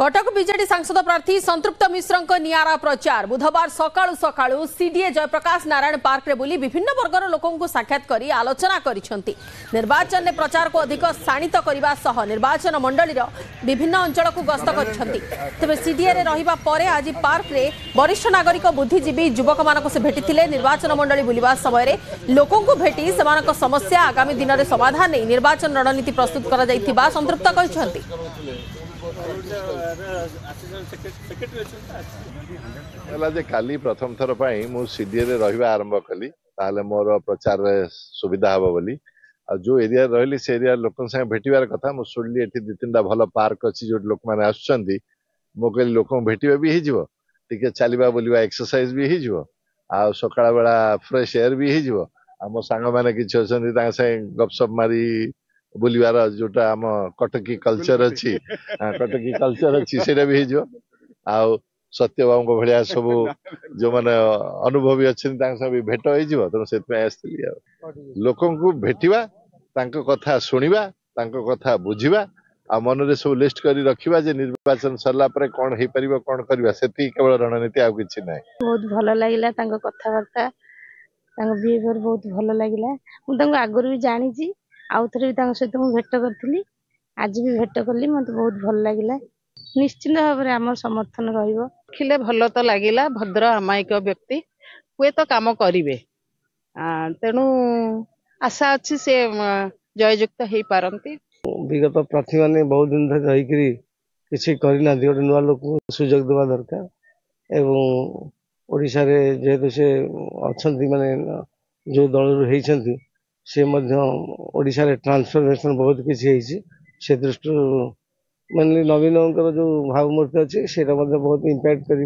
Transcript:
Cuttack BJD सांसद प्रार्थी संतृप्त मिश्र नियारा प्रचार बुधवार सकाळु सकाळु सीडीए जयप्रकाश नारायण पार्क रे बुली विभिन्न वर्गर लोकंकु साक्षात करी आलोचना करिसेंती। निर्वाचन में प्रचार को अधिक शाणित करबा सह निर्वाचन मंडली विभिन्न अंचल को गस्त करिसेंती। तेबे सीडीए रे रहिबा परे आज पार्क रे वरिष्ठ नागरिक बुद्धिजीवी युवक मानक से भेटिथिले। निर्वाचन मंडली बुलिबा समय रे लोकंकु भेटी सेमानक समस्या आगामी दिन रे समाधान नै निर्वाचन रणनीति प्रस्तुत करा जायथिबा संतृप्त कहिसेंती। काली प्रथम थर पर सीडीए रे रहिबा आरंभ कली ताले मोर प्रचार सुविधा हम बोली जो एरिया रही से एरिया लोक संगे भेटार कथा मुझे शुणिली ये दु तीन भल पार्क अच्छी जो लोक मैंने आसुँच मो कहली लोक भेटा भी हो चलवा बुलवा एक्सरसाइज भी हो सकाळ बेला फ्रेश एयर भी हो आम सांग मैंने कि गपसप मारी बुलवार जोटा आम कटकी कल्चर अच्छी कटकी कल्चर अच्छी से भी हो आउ सत्यबाबू भाया सब जो मैंने अनुभवी अच्छा भी भेट हो तेणु से लोक भेटा कथा शुणा कथा बुझा आ मन में सब लिस्ट कर रखा जे निर्वाचन सरला कौन हो पार कौन करवा से केवल रणनीति आउ कि ना। बहुत भल लगे कथबार्ता बिहेवियर बहुत भल लगे मुझे आगुरी भी जानी आउ थे भी सहित मुझे भेट करी आज भी भेट कली मत बहुत भल लगे निश्चिंत भाव में आम समर्थन रखिले भल तो लगे भद्र अमायिक व्यक्ति हुए तो कम करेंगे तेणु आशा अच्छी से जययुक्त हो पारती। विगत प्रार्थी मैंने बहुत दिन तक रही किसी करना गोटे नुआ लोक सुजोग देवा दरकार एवं ओडिशा रे जेहेतु से अच्छा माने जो दल होती सी ओडिशा रे ट्रांसफॉर्मेशन बहुत किसी से दृष्टि मेनली नवीन जो भावमूर्ति अच्छी से बहुत इम्पैक्ट कर